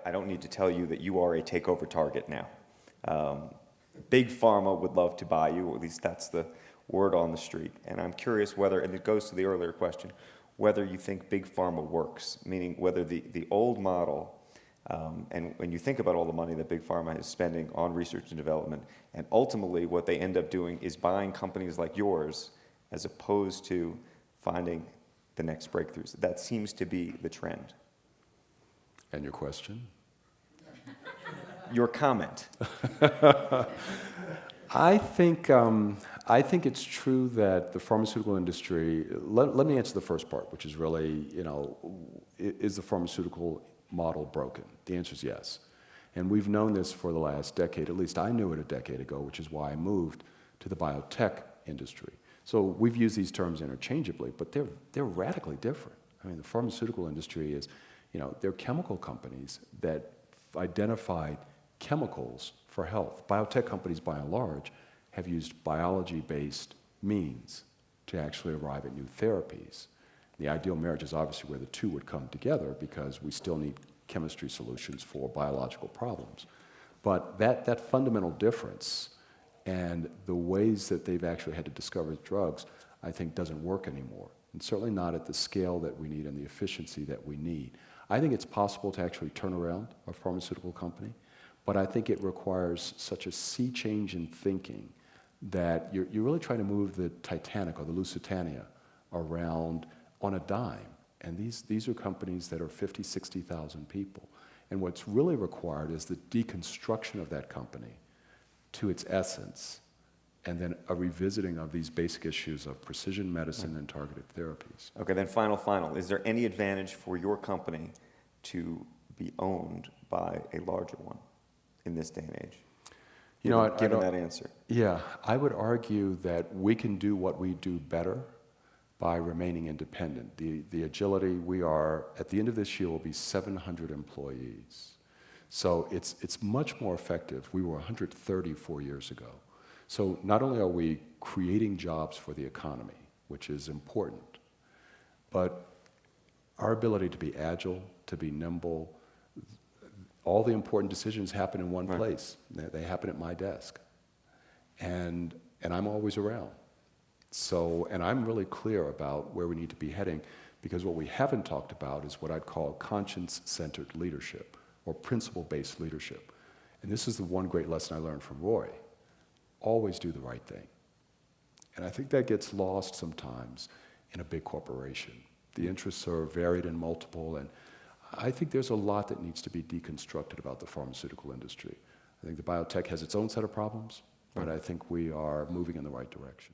I don't need to tell you that you are a takeover target now. Big Pharma would love to buy you, or at least that's the word on the street. And I'm curious whether, and it goes to the earlier question, whether you think Big Pharma works, meaning whether the old model, and when you think about all the money that Big Pharma is spending on research and development, and ultimately what they end up doing is buying companies like yours as opposed to finding the next breakthroughs. That seems to be the trend. And your question? Your comment. I think it's true that the pharmaceutical industry, let me answer the first part, which is really, is the pharmaceutical model broken? The answer is yes. And we've known this for the last decade, at least I knew it a decade ago, which is why I moved to the biotech industry. So we've used these terms interchangeably, but they're radically different. I mean, the pharmaceutical industry is, they're chemical companies that identified chemicals for health. Biotech companies, by and large, have used biology-based means to actually arrive at new therapies. The ideal marriage is obviously where the two would come together because we still need chemistry solutions for biological problems. But that fundamental difference and the ways that they've actually had to discover drugs, I think doesn't work anymore. And certainly not at the scale that we need and the efficiency that we need. I think it's possible to actually turn around a pharmaceutical company, but I think it requires such a sea change in thinking that you're really trying to move the Titanic or the Lusitania around on a dime. And these are companies that are 50, 60,000 people. And what's really required is the deconstruction of that company to its essence, and then a revisiting of these basic issues of precision medicine and targeted therapies. Okay, then final. Is there any advantage for your company to be owned by a larger one in this day and age? Given that answer. Yeah, I would argue that we can do what we do better by remaining independent. The agility, we are, at the end of this year, will be 700 employees. So it's much more effective. We were 130 4 years ago. So not only are we creating jobs for the economy, which is important, but our ability to be agile, to be nimble, all the important decisions happen in one place. They happen at my desk. And I'm always around. So, and I'm really clear about where we need to be heading, because what we haven't talked about is what I'd call conscience-centered leadership or principle-based leadership. And this is the one great lesson I learned from Roy. Always do the right thing. And I think that gets lost sometimes in a big corporation. The interests are varied and multiple, and I think there's a lot that needs to be deconstructed about the pharmaceutical industry. I think the biotech has its own set of problems, but I think we are moving in the right direction.